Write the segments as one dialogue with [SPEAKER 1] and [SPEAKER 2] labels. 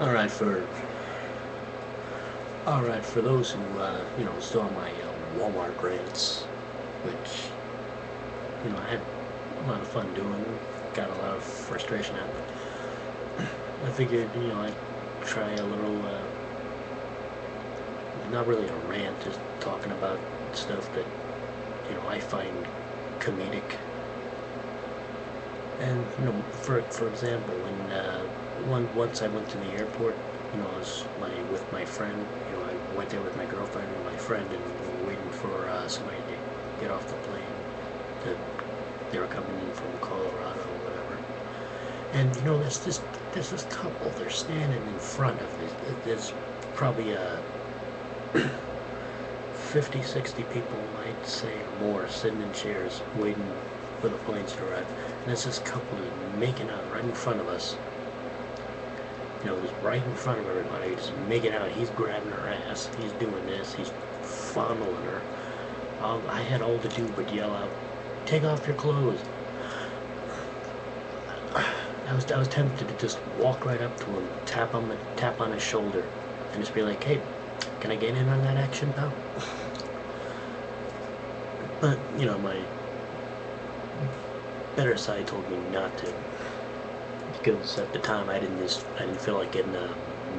[SPEAKER 1] All right, for those who saw my Walmart rants, which I had a lot of fun doing, got a lot of frustration out of it. I figured I'd try a little, not really a rant, just talking about stuff that I find comedic. And for example, once I went to the airport, I was with my friend. I went there with my girlfriend and my friend, and we were waiting for somebody to get off the plane. They were coming in from Colorado or whatever. And there's this couple. They're standing in front of this. There's probably 50, 60 people, I'd say, or more, sitting in chairs waiting for the planes to arrive. And there's this couple making out right in front of us. Just right in front of everybody, just making out. He's grabbing her ass. He's doing this. He's fondling her. I had all to do but yell out, "Take off your clothes!" I was tempted to just walk right up to him, tap on his shoulder, and just be like, "Hey, can I get in on that action, pal?" But my better side told me not to, because at the time I didn't feel like getting a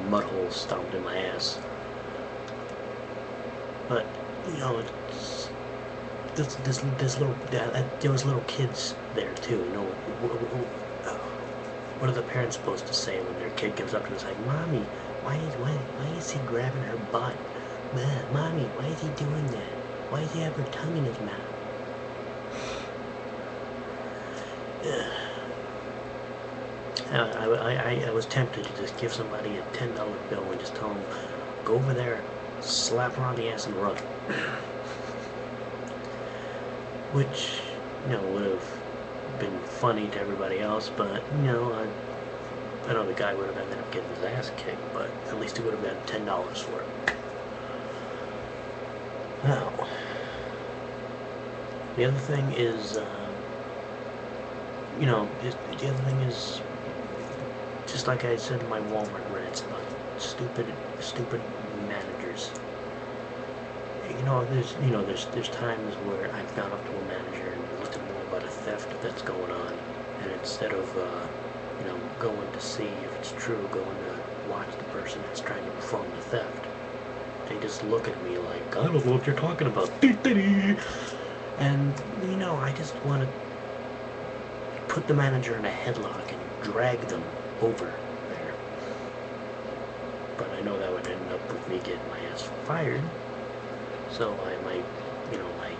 [SPEAKER 1] mud hole stomped in my ass. But it's this little there was little kids there too. What are the parents supposed to say when their kid comes up to us like, "Mommy, why is he grabbing her butt? Mommy, why is he doing that? Why does he have her tongue in his mouth?" I was tempted to just give somebody a $10 bill and just tell them, "Go over there, slap her on the ass and run." Which, would have been funny to everybody else, but, I know the guy would have ended up getting his ass kicked, but at least he would have gotten $10 for it. Now, the other thing is, the other thing is, just like I said in my Walmart rants about stupid managers. There's times where I've gone up to a manager and looked at more about a theft that's going on, and instead of going to see if it's true, going to watch the person that's trying to perform the theft, they just look at me like, "I don't know what you're talking about." And I just want to put the manager in a headlock and drag them over there. But I know that would end up with me getting my ass fired. So my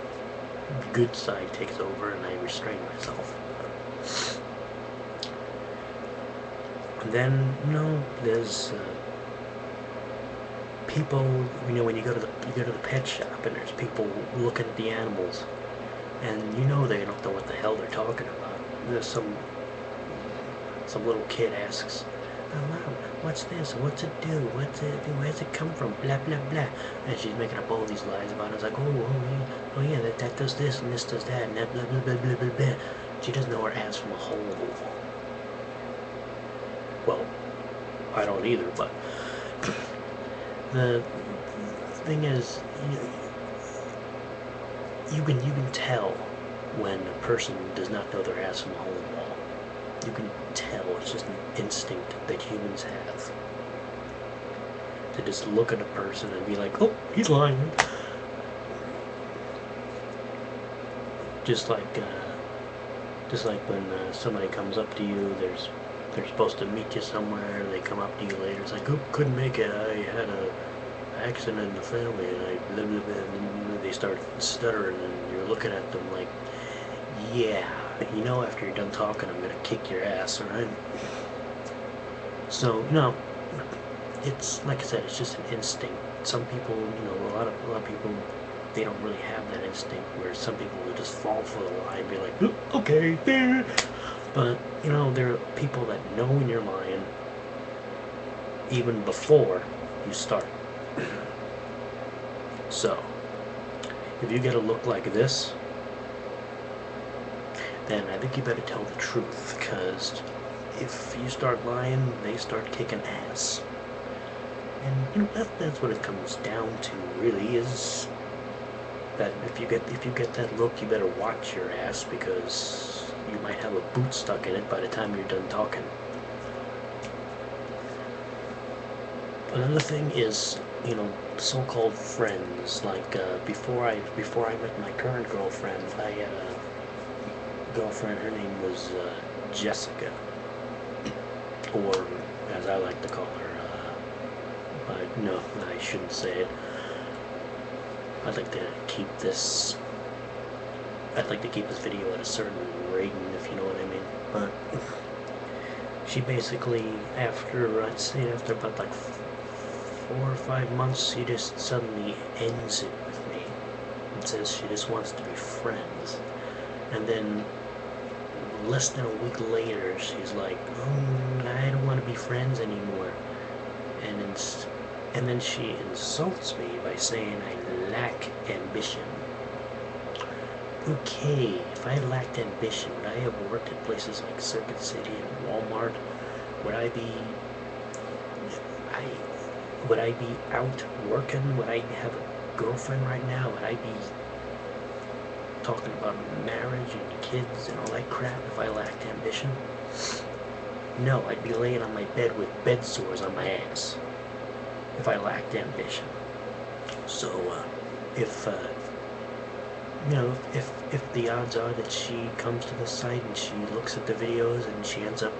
[SPEAKER 1] good side takes over and I restrain myself. And then, there's people, when you go to the pet shop and there's people looking at the animals, and they don't know what the hell they're talking about. There's some little kid asks, "Oh, Mom, what's this? What's it do? Where's it come from? Blah, blah, blah." And she's making up all these lies about it. It's like, oh yeah, that does this and this does that and that, blah, blah, blah, blah, blah, blah. She doesn't know her ass from a hole. Well, I don't either, but the thing is, you can tell when a person does not know their ass from a hole in the wall. You can tell. It's just an instinct that humans have to just look at a person and be like, "Oh, he's lying." Just like when somebody comes up to you, they're supposed to meet you somewhere. They come up to you later. It's like, "Oh, couldn't make it. I had a accident in the family," and I blah blah blah. And they start stuttering, and you're looking at them like, "Yeah, after you're done talking, I'm gonna kick your ass, alright?" So, it's like I said, it's just an instinct. Some people, a lot of people, they don't really have that instinct. Where some people will just fall for the lie and be like, "Oh, okay, there." But there are people that know when you're lying even before you start. So, if you get a look like this, then I think you better tell the truth, because if you start lying, they start kicking ass. And you know that's what it comes down to, really, is that if you get that look, you better watch your ass, because you might have a boot stuck in it by the time you're done talking. Another thing is, you know, so-called friends. Like before I met my current girlfriend, I had a girlfriend. Her name was Jessica, or as I like to call her. No, I shouldn't say it. I'd like to keep this. I'd like to keep this video at a certain rating, if you know what I mean. But she basically, I'd say after about like 4 or 5 months, she just suddenly ends it with me and says she just wants to be friends. And then less than a week later, she's like, "Oh, I don't want to be friends anymore." And then she insults me by saying I lack ambition. Okay, if I lacked ambition, would I have worked at places like Circuit City and Walmart? Would I be I would I be out working? Would I have a girlfriend right now? Would I be talking about marriage and kids and all that crap if I lacked ambition? No, I'd be laying on my bed with bed sores on my ass if I lacked ambition. So, if you know, if the odds are that she comes to the site and she looks at the videos and she ends up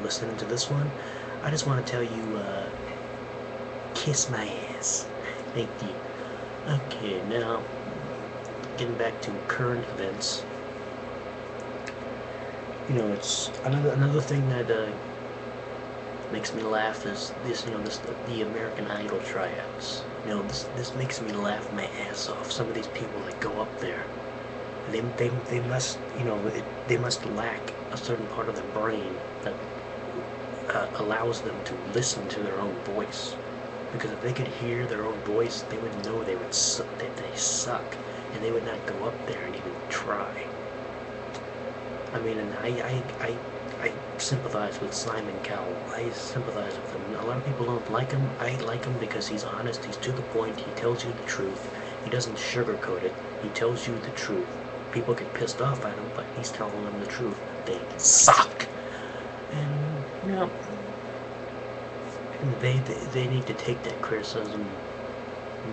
[SPEAKER 1] listening to this one, I just want to tell you, kiss my ass. Thank you. Okay, now getting back to current events. You know, it's another thing that makes me laugh is this, you know, the American Idol tryouts. You know, this makes me laugh my ass off. Some of these people that go up there, they must, you know, they must lack a certain part of their brain that allows them to listen to their own voice. Because if they could hear their own voice, they would know they would that they suck, and they would not go up there and even try. I mean, and I sympathize with Simon Cowell. I sympathize with him. A lot of people don't like him. I like him because he's honest. He's to the point. He tells you the truth. He doesn't sugarcoat it. He tells you the truth. People get pissed off at him, but he's telling them the truth. They suck. And, you know, they need to take that criticism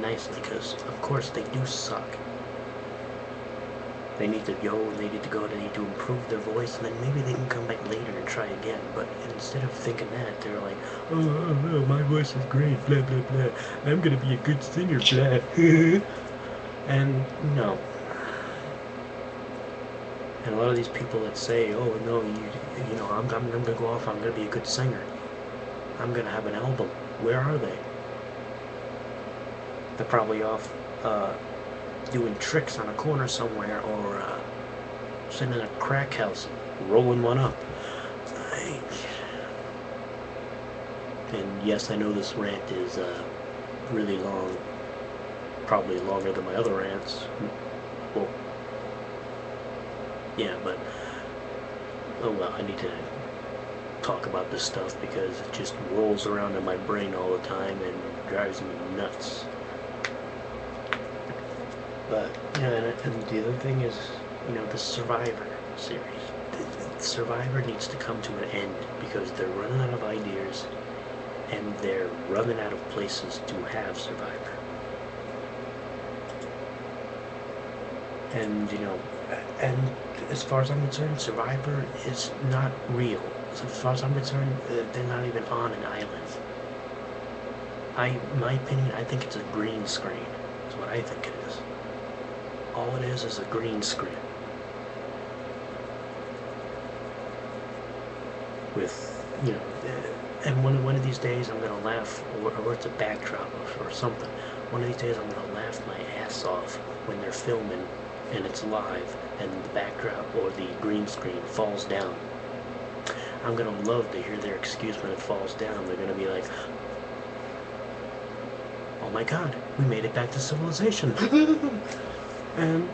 [SPEAKER 1] nicely, because, of course, they do suck. They need to go, they need to improve their voice, and then maybe they can come back later and try again. But instead of thinking that, they're like, oh, my voice is great, blah, blah, blah. I'm gonna be a good singer, blah. And, no. And a lot of these people that say, oh, no, you know, I'm gonna go off, I'm gonna be a good singer. I'm gonna have an album. Where are they? They're probably off, doing tricks on a corner somewhere, or sitting in a crack house rolling one up. And yes, I know this rant is really long, probably longer than my other rants. Well, yeah, but oh well, I need to talk about this stuff because it just rolls around in my brain all the time and drives me nuts. But, yeah, and the other thing is, you know, the Survivor series. The Survivor needs to come to an end because they're running out of ideas and they're running out of places to have Survivor. And, you know, and as far as I'm concerned, Survivor is not real. As far as I'm concerned, they're not even on an island. In my opinion, I think it's a green screen. That's what I think it is. All it is a green screen. With, you know, and one of these days I'm gonna laugh, or it's a backdrop or something. One of these days I'm gonna laugh my ass off when they're filming and it's live and the backdrop or the green screen falls down. I'm gonna love to hear their excuse when it falls down. They're gonna be like, oh my god, we made it back to civilization. And,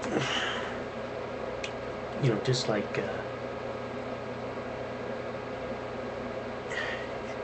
[SPEAKER 1] you know, just like